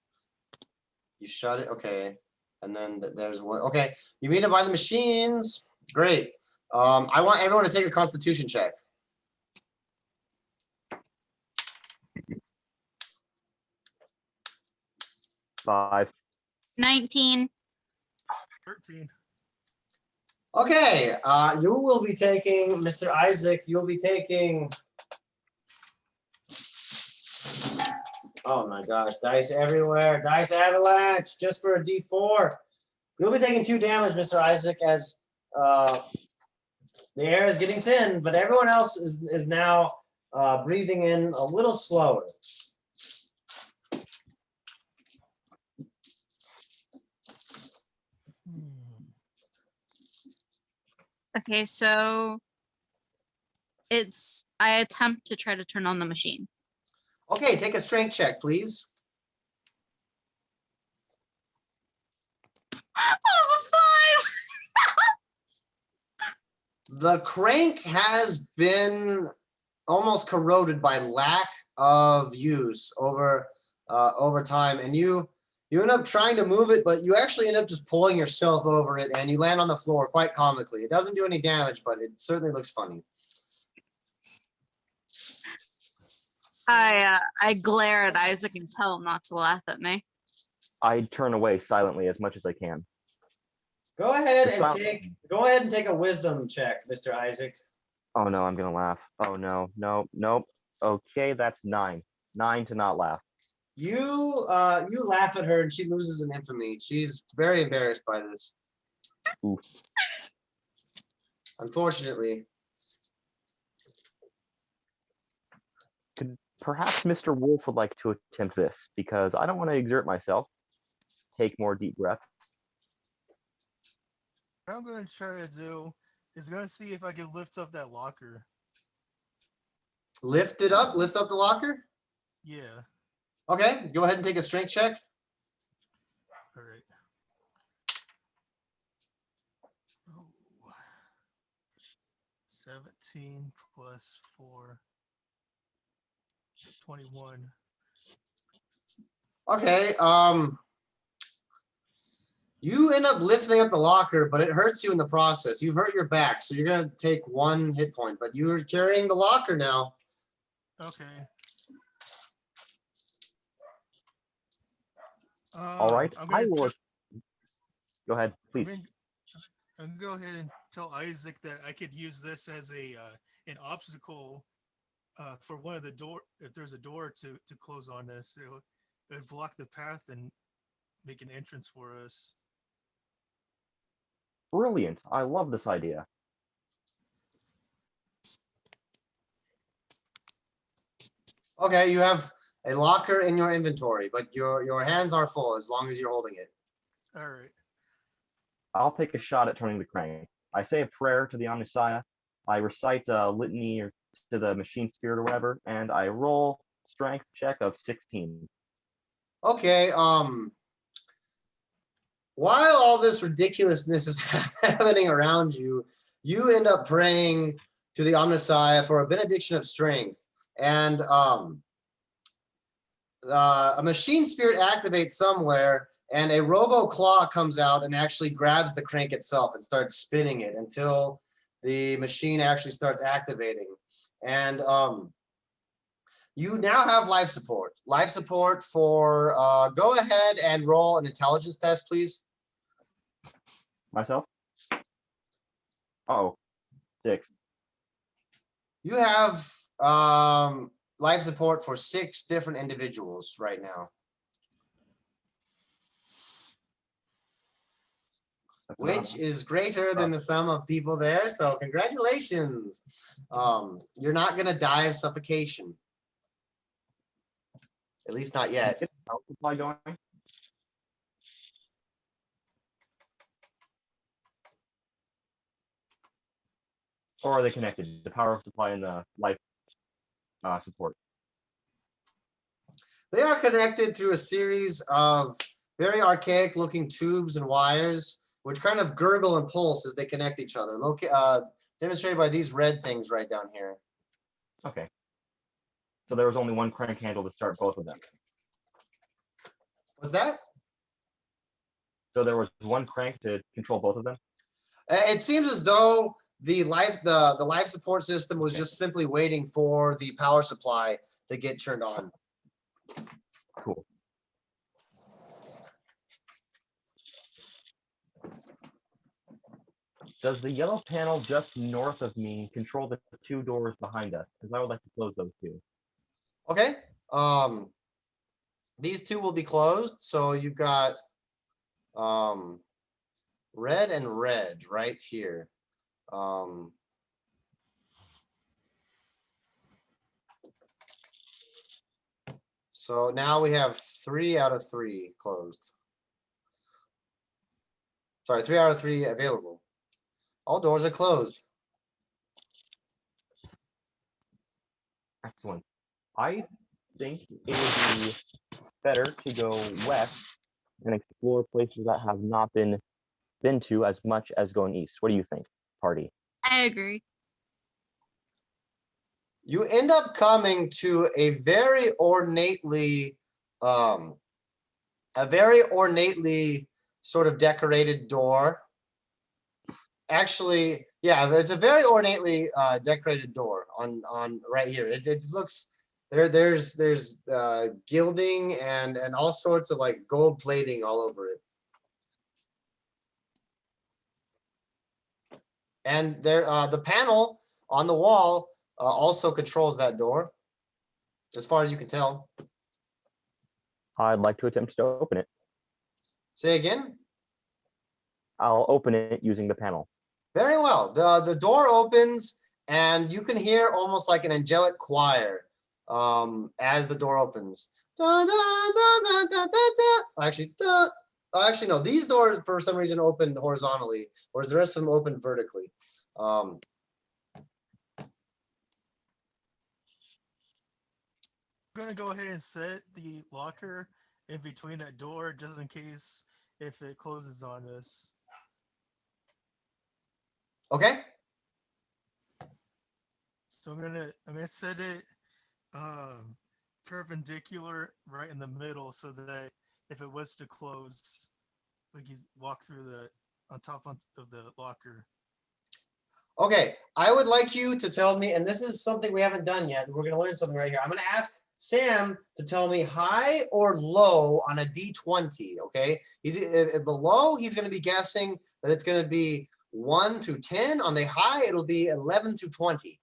You shut it, okay. And then there's one. Okay, you meet it by the machines. Great. I want everyone to take a Constitution check. 5. 19. 13. Okay, you will be taking, Mr. Isaac, you'll be taking. Oh my gosh, dice everywhere. Dice avalanche just for a D4. You'll be taking 2 damage, Mr. Isaac, as the air is getting thin, but everyone else is now breathing in a little slower. Okay, so I attempt to try to turn on the machine. Okay, take a strength check, please. That was a 5. The crank has been almost corroded by lack of use over time, and you end up trying to move it, but you actually end up just pulling yourself over it, and you land on the floor quite comically. It doesn't do any damage, but it certainly looks funny. I glare at Isaac and tell him not to laugh at me. I turn away silently as much as I can. Go ahead and take a wisdom check, Mr. Isaac. Oh no, I'm gonna laugh. Oh no, nope. Okay, that's 9. 9 to not laugh. You you laugh at her and she loses an infamy. She's very embarrassed by this. Oof. Unfortunately. Perhaps Mr. Wolf would like to attempt this because I don't want to exert myself. Take more deep breaths. What I'm gonna try to do is gonna see if I can lift up that locker. Lift it up, lift up the locker. Yeah. Okay, go ahead and take a strength check. All right. Oh. 17 plus 4. 21. Okay, you end up lifting up the locker, but it hurts you in the process. You hurt your back, so you're gonna take 1 hit point, but you're carrying the locker now. Okay. All right, I'm I gonna will. tell- Go ahead, I'm please. gonna, I'm gonna go ahead and tell Isaac that I could use this as a an obstacle for one of the door. If there's a door to close on this, it would block the path and make an entrance for us. Brilliant. I love this idea. Okay, you have a locker in your inventory, but your hands are full as long as you're holding it. All right. I'll take a shot at turning the crank. I say a prayer to the Omnissiah. I recite a litany to the machine spirit or whatever, and I roll strength check of 16. Okay, while all this ridiculousness is happening around you, you end up praying to the Omnissiah for a benediction of strength. And a machine spirit activates somewhere, and a robo claw comes out and actually grabs the crank itself and starts spinning it until the machine actually starts activating. And you now have life support. Life support for, go ahead and roll an intelligence test, please. Myself? Uh-oh. 6. You have life support for 6 different individuals right now, That's which not- is greater than the sum of people there. So congratulations. You're not going to die of suffocation. At least not yet. Get the power supply going. Or are they connected? The power supply and the life support. They are connected through a series of very archaic looking tubes and wires, which kind of gurgle and pulse as they connect each other. Demonstrated by these red things right down here. Okay. So there was only one crank handle to start both of them. Was that? So there was one crank to control both of them? It seems as though the life support system was just simply waiting for the power supply to get turned on. Cool. Does the yellow panel just north of me control the 2 doors behind us? Because I would like to close those 2. Okay. These 2 will be closed. So you've got red and red right here. So now we have 3 out of 3 closed. Sorry, 3 out of 3 available. All doors are closed. Excellent. I think it would be better to go west and explore places that have not been to as much as going east. What do you think, party? I agree. You end up coming to a very ornately sort of decorated door. Actually, yeah, it's a very ornately decorated door on right here. It looks there's gilding and all sorts of like gold plating all over it. And there the panel on the wall also controls that door, as far as you can tell. I'd like to attempt to open it. Say again. I'll open it using the panel. Very well. The door opens and you can hear almost like an angelic choir as the door opens. Da, da, da, da, da, da, da. Actually, no. These doors, for some reason, open horizontally, whereas the rest of them open vertically. I'm gonna go ahead and set the locker in between that door just in case if it closes on us. Okay. So I'm gonna set it perpendicular right in the middle so that if it was to close, we could walk through on top of the locker. Okay. I would like you to tell me, and this is something we haven't done yet. We're going to learn something right here. I'm going to ask Sam to tell me high or low on a D20. Okay. If the low, he's going to be guessing that it's going to be 1 through 10. On the high, it'll be 11 through 20.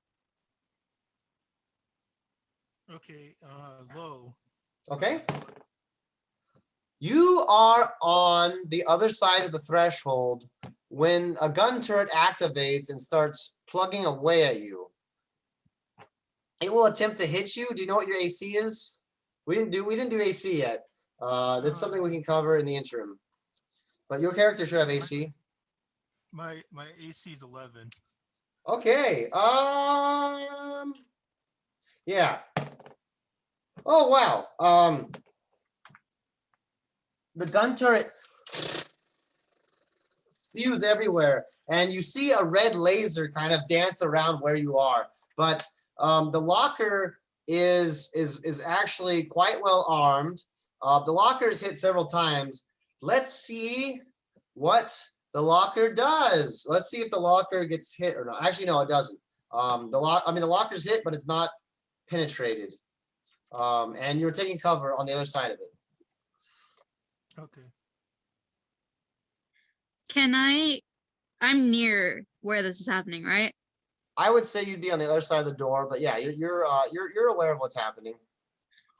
Okay, low. Okay. You are on the other side of the threshold when a gun turret activates and starts plugging away at you. It will attempt to hit you. Do you know what your AC is? We didn't do AC yet. That's something we can cover in the interim. But your character should have AC. My AC is 11. Okay. Yeah. Oh wow. The gun turret spews everywhere, and you see a red laser kind of dance around where you are. But the locker is actually quite well armed. The locker is hit several times. Let's see what the locker does. Let's see if the locker gets hit or not. Actually, no, it doesn't. The locker's hit, but it's not penetrated. And you're taking cover on the other side of it. Okay. I'm near where this is happening, right? I would say you'd be on the other side of the door, but yeah, you're aware of what's happening.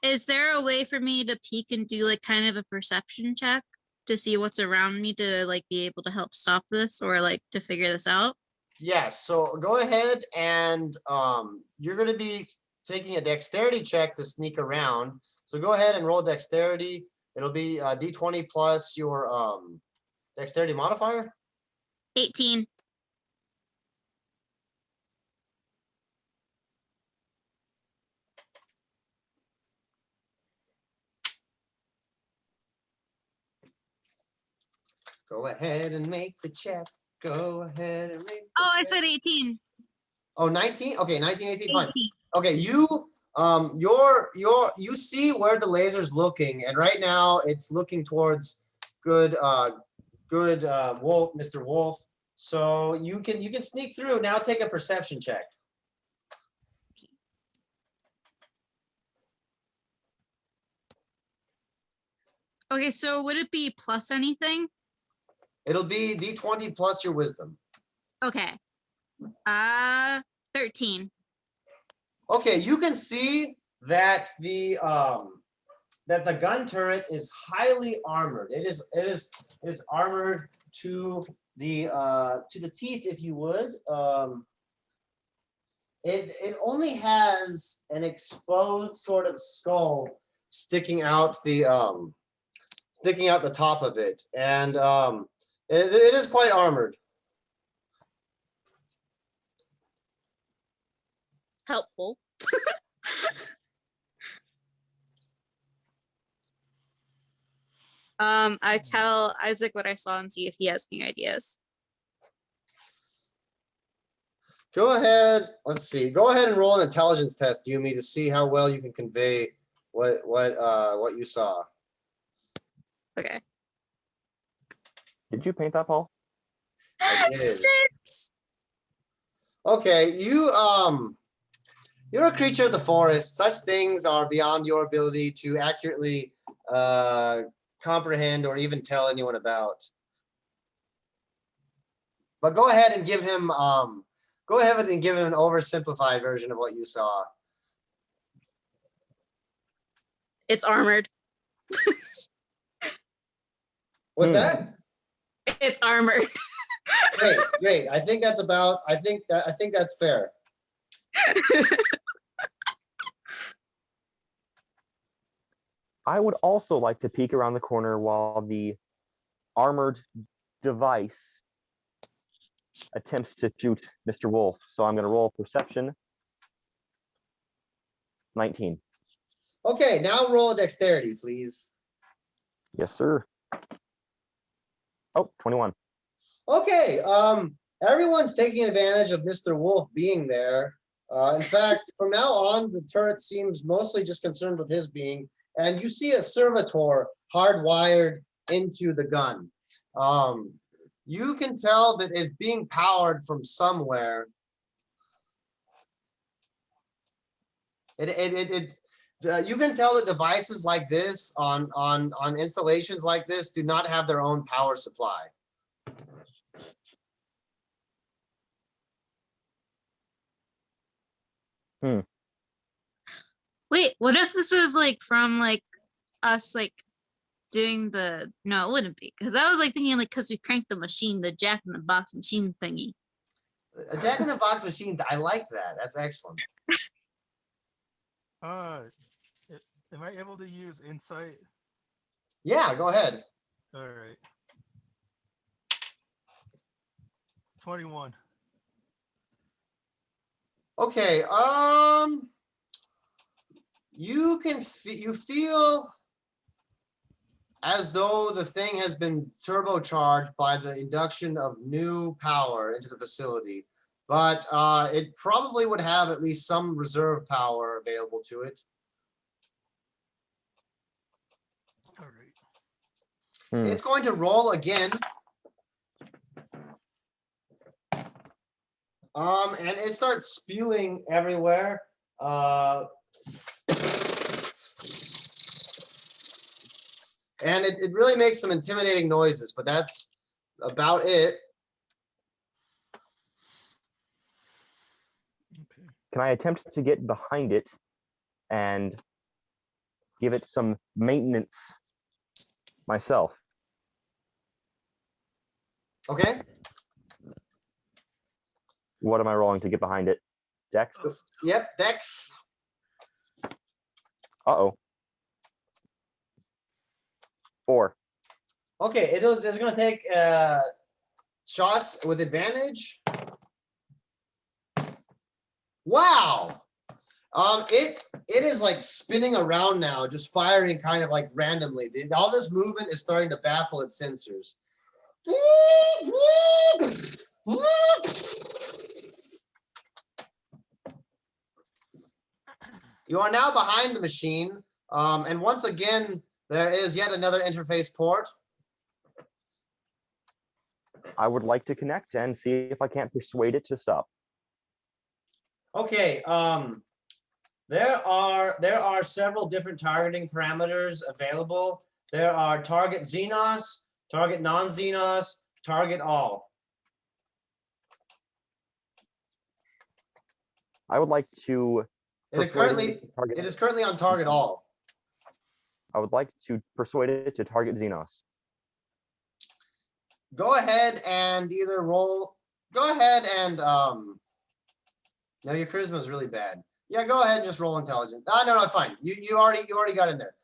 Is there a way for me to peek and do like kind of a perception check to see what's around me to like be able to help stop this or like to figure this out? Yes, so go ahead and you're going to be taking a dexterity check to sneak around. So go ahead and roll dexterity. It'll be D20 plus your dexterity modifier. 18. Go ahead and make the check. Go ahead and make the Oh, I check. said 18. Oh, 19? Okay, 19, 18, 18. fine. Okay, you see where the laser's looking, and right now it's looking towards good Wolf, Mr. Wolf. So you can sneak through. Now take a perception check. Okay, so would it be plus anything? It'll be D20 plus your wisdom. Okay. 13. Okay, you can see that the gun turret is highly armored. It is armored to the teeth, if you would. It only has an exposed sort of skull sticking out the top of it, and it is quite armored. Helpful. I tell Isaac what I saw and see if he has any ideas. Go ahead. Let's see. Go ahead and roll an intelligence test, Yumi, to see how well you can convey what you saw. Okay. Did you paint that, Paul? I did. 6. Okay, you're a creature of the forest. Such things are beyond your ability to accurately comprehend or even tell anyone about. But go ahead and give him an oversimplified version of what you saw. It's armored. What's Hmm. that? It's armored. Great. I think that's fair. I would also like to peek around the corner while the armored device attempts to shoot Mr. Wolf. So I'm going to roll perception. 19. Okay, now roll a dexterity, please. Yes, sir. Oh, 21. Okay, everyone's taking advantage of Mr. Wolf being there. In fact, from now on, the turret seems mostly just concerned with his being, and you see a servitor hardwired into the gun. You can tell that it's being powered from somewhere. You can tell that devices like this on installations like this do not have their own power supply. Wait, what if this is like from like us like doing the no, it wouldn't be. Because I was like thinking like because we cranked the machine, the Jack in the Box machine thingy. A Jack in the Box machine, I like that. That's excellent. Am I able to use insight? Yeah, go ahead. All right. 21. Okay, you feel as though the thing has been turbocharged by the induction of new power into the facility, but it probably would have at least some reserve power available to it. All right. It's going to roll again. And it starts spewing everywhere. And it really makes some intimidating noises, but that's about it. Okay. Can I attempt to get behind it and give it some maintenance myself? Okay. What am I rolling to get behind it? Dex? Yep, Dex. Uh-oh. 4. Okay, it's going to take shots with advantage. Wow. It is like spinning around now, just firing kind of like randomly. All this movement is starting to baffle its sensors. You are now behind the machine, and once again, there is yet another interface port. I would like to connect and see if I can't persuade it to stop. Okay, there are several different targeting parameters available. There are target Xenos, target non-Xenos, target all. I would like to It is currently on target all. I would like to persuade it to target Xenos. Go ahead and either roll. Go ahead and no, your charisma is really bad. Yeah, go ahead and just roll intelligence. No, fine. You already got in there.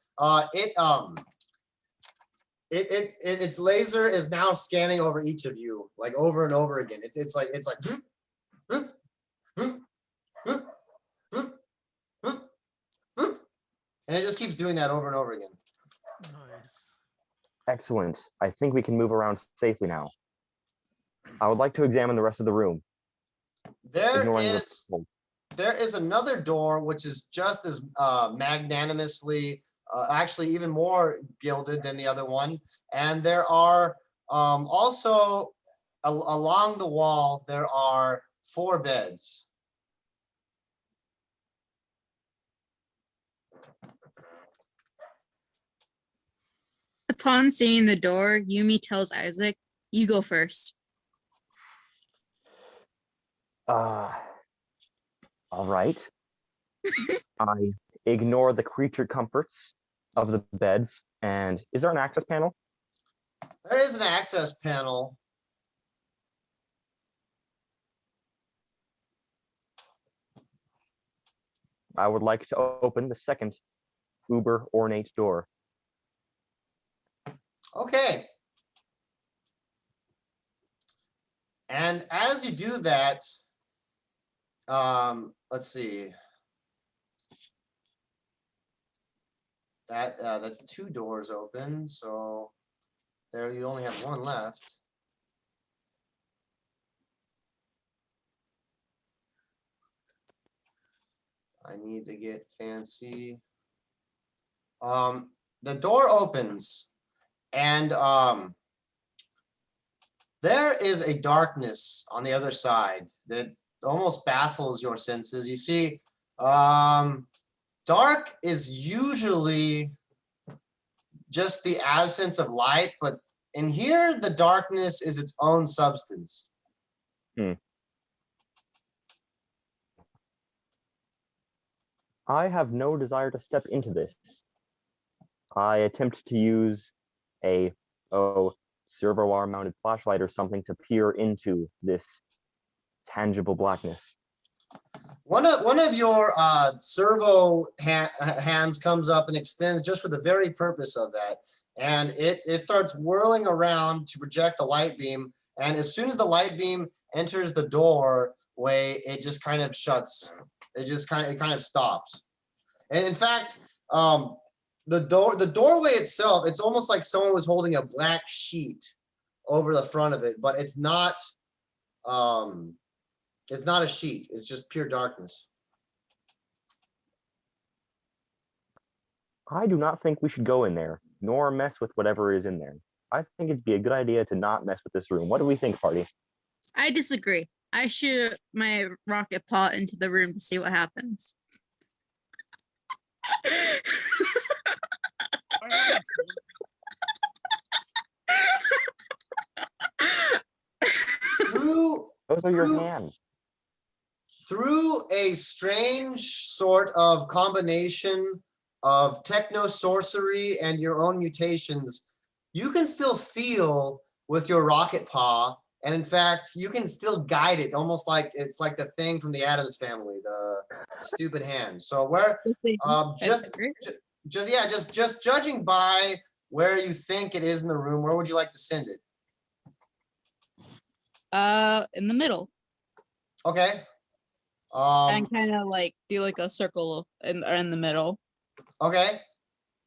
Its laser is now scanning over each of you like over and over again. It's like and it just keeps doing that over and over again. Nice. Excellent. I think we can move around safely now. I would like to examine the rest of the room. There ignoring the is fold. there is another door which is just as magnanimously, actually even more gilded than the other one. And there are also along the wall, there are 4 beds. Upon seeing the door, Yumi tells Isaac, "You go first." All right. I ignore the creature comforts of the beds. And is there an access panel? There is an access panel. I would like to open the second uber ornate door. Okay. And as you do that, let's see. That's 2 doors open, so there you only have 1 left. I need to get fancy. The door opens, and there is a darkness on the other side that almost baffles your senses. You see, dark is usually just the absence of light, but in here, the darkness is its own substance. I have no desire to step into this. I attempt to use a servo wire mounted flashlight or something to peer into this tangible blackness. One of your servo hands comes up and extends just for the very purpose of that. And it starts whirling around to project a light beam. And as soon as the light beam enters the doorway, it just kind of shuts. It kind of stops. And in fact, the doorway itself, it's almost like someone was holding a black sheet over the front of it, but it's not a sheet. It's just pure darkness. I do not think we should go in there, nor mess with whatever is in there. I think it'd be a good idea to not mess with this room. What do we think, party? I disagree. I shoot my rocket paw into the room to see what happens. Those are your hands. Through a strange sort of combination of techno sorcery and your own mutations, you can still feel with your rocket paw, and in fact, you can still guide it, almost like it's like the thing from the Addams Family, the stupid hand. So where just judging by where you think it is in the room, where would you like to send it? In the middle. Okay. And kind of like do like a circle in the middle. Okay.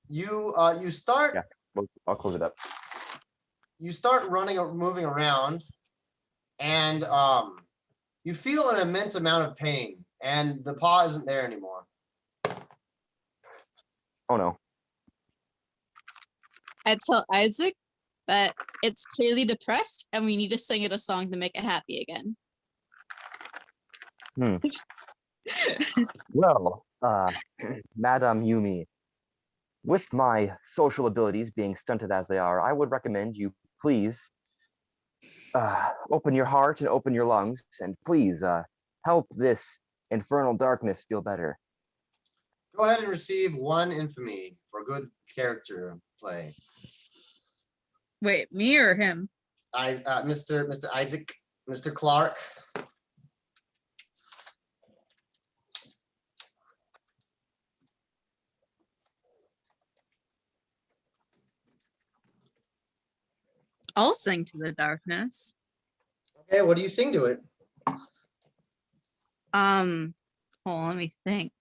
You start. Yeah, I'll close it up. You start moving around, and you feel an immense amount of pain, and the paw isn't there anymore. Oh no. I tell Isaac that it's clearly depressed and we need to sing it a song to make it happy again. Well, Madame Yumi, with my social abilities being stunted as they are, I would recommend you please open your heart and open your lungs, and please help this infernal darkness feel better. Go ahead and receive 1 infamy for good character play. Wait, me or him? Mr. Isaac, Mr. Clark. I'll sing to the darkness. Okay, what do you sing to it? Hold on, let me think.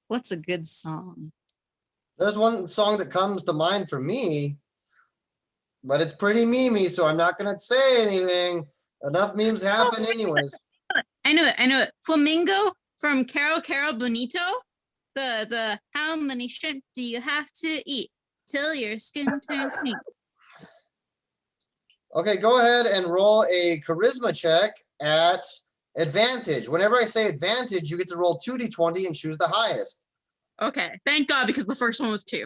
What's a good song? There's one song that comes to mind for me, but it's pretty memey, so I'm not gonna say anything. Enough memes happen anyways. I know it. Flamingo from Caro Caro Bonito. The how many shrimp do you have to eat till your skin turns pink? Okay, go ahead and roll a charisma check at advantage. Whenever I say advantage, you get to roll 2d20 and choose the highest. Okay, thank God, because the first one was 2.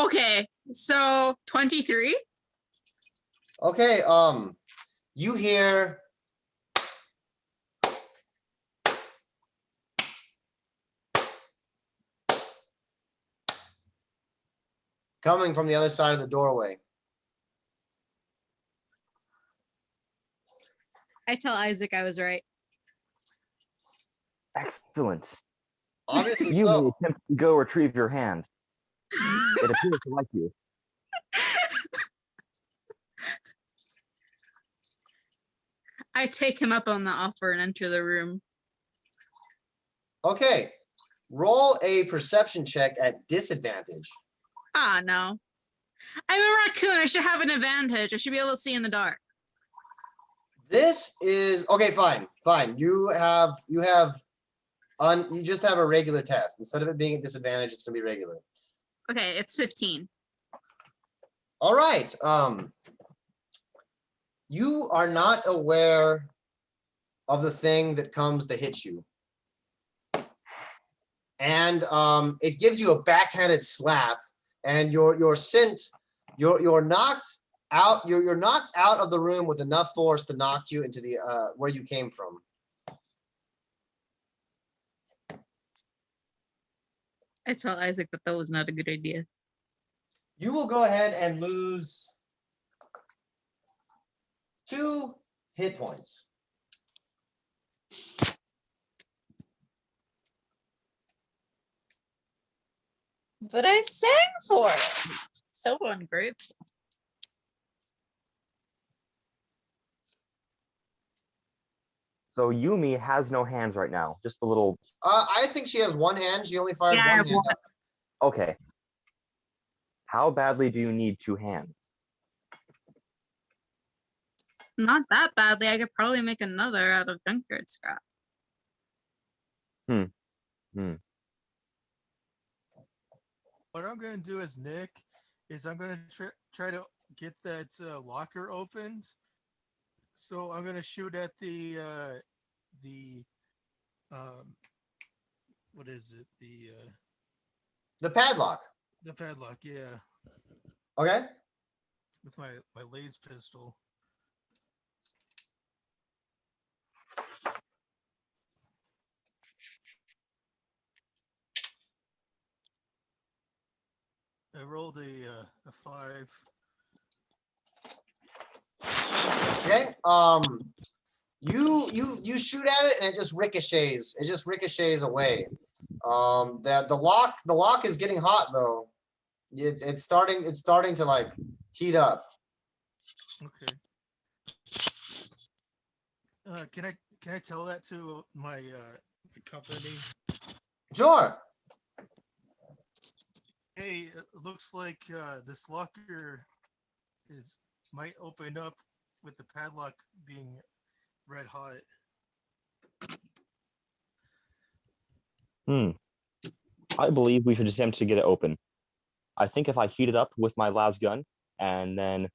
Okay, so 23. Okay, you hear coming from the other side of the doorway. I tell Isaac I was right. Excellent. Obviously You may so. attempt to go retrieve your hand. It appears to like you. I take him up on the offer and enter the room. Okay. Roll a perception check at disadvantage. Ah, no. I'm a raccoon. I should have an advantage. I should be able to see in the dark. This is okay. Fine. You just have a regular test. Instead of it being a disadvantage, it's gonna be regular. Okay, it's 15. All right. You are not aware of the thing that comes to hit you. And it gives you a backhanded slap, and you're knocked out. You're knocked out of the room with enough force to knock you into the where you came from. I tell Isaac that was not a good idea. You will go ahead and lose 2 hit points. But I sang for it. So ungrateful. So Yumi has no hands right now. Just a little. I think she has one hand. She only fired Yeah, one hand. Okay. How badly do you need 2 hands? Not that badly. I could probably make another out of junkyard scrap. What I'm gonna do as Nick is I'm gonna try to get that locker opened. So I'm gonna shoot at the what is it? The padlock. The padlock, yeah, Okay. with my laser pistol. I rolled a 5. Okay. You shoot at it and it just ricochets. It just ricochets away. The lock is getting hot though. It's starting to like heat up. Okay. Can I tell that to my company? Sure. Hey, it looks like this locker might open up with the padlock being red hot. I believe we should attempt to get it open. I think if I heat it up with my las gun and then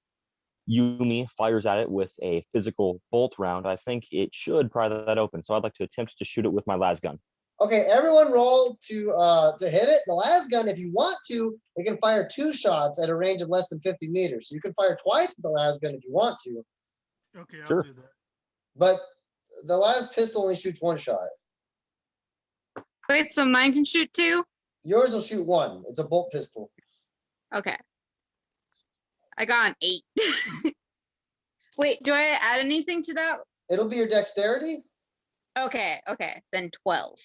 Yumi fires at it with a physical bolt round, I think it should pry that open. So I'd like to attempt to shoot it with my las gun. Okay, everyone roll to hit it. The las gun, if you want to, it can fire 2 shots at a range of less than 50 meters. So you can fire twice with the las gun if you want to. Okay, Sure. I'll do that. But the las pistol only shoots 1 shot. Wait, so mine can shoot 2? Yours will shoot 1. It's a bolt pistol. Okay. I got an 8. Wait, do I add anything to that? It'll be your dexterity. Okay, then 12.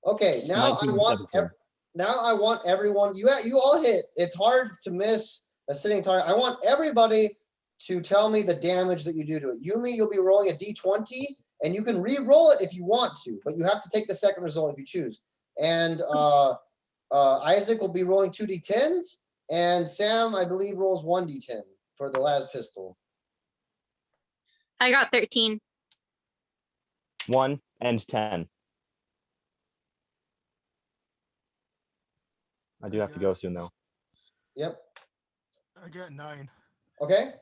Okay, now I 19, want 17. now I want everyone. You all hit. It's hard to miss a sitting target. I want everybody to tell me the damage that you do to it. Yumi, you'll be rolling a d20, and you can re-roll it if you want to, but you have to take the second result if you choose. And Isaac will be rolling 2 d10s, and Sam, I believe, rolls 1 d10 for the las pistol. I got 13. 1 and 10. I do have to go soon though. Yep. I got 9. Okay.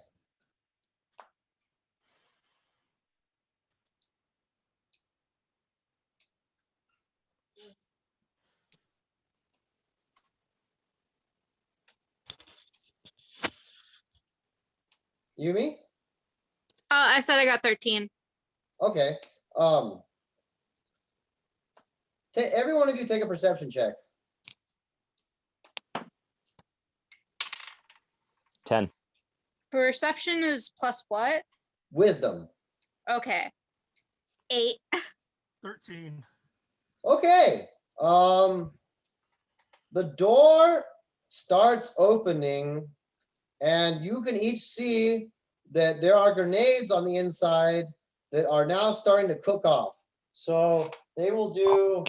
Yumi? I said I got 13. Okay. Every one of you take a perception check. 10. Perception is plus what? Wisdom. Okay. 8. 13. Okay. The door starts opening, and you can each see that there are grenades on the inside that are now starting to cook off. So they will do.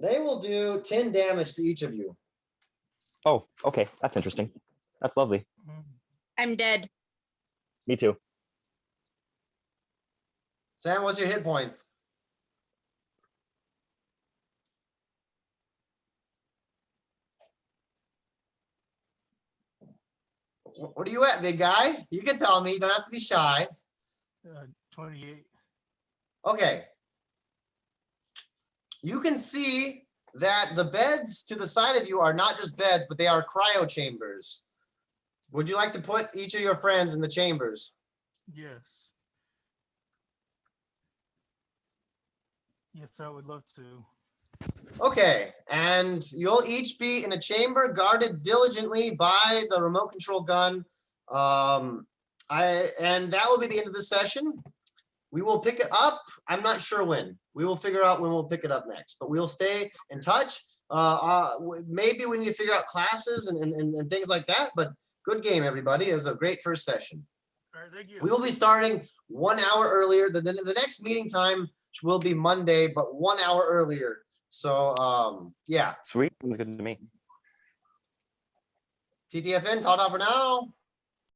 They will do 10 damage to each of you. Oh, okay. That's interesting. That's lovely. Mhm. I'm dead. Me too. Sam, what's your hit points? What are you at, big guy? You can tell me. You don't have to be shy. 28. Okay. You can see that the beds to the side of you are not just beds, but they are cryo chambers. Would you like to put each of your friends in the chambers? Yes. Yes, I would love to. Okay, and you'll each be in a chamber guarded diligently by the remote control gun. And that will be the end of the session. We will pick it up. I'm not sure when. We will figure out when we'll pick it up next, but we'll stay in touch. Maybe we need to figure out classes and things like that, but good game, everybody. It was a great first session. All right, thank you. We will be starting 1 hour earlier. The next meeting time will be Monday, but 1 hour earlier. So, yeah. Sweet. Sounds good to me. TTFN, ta-ta for now.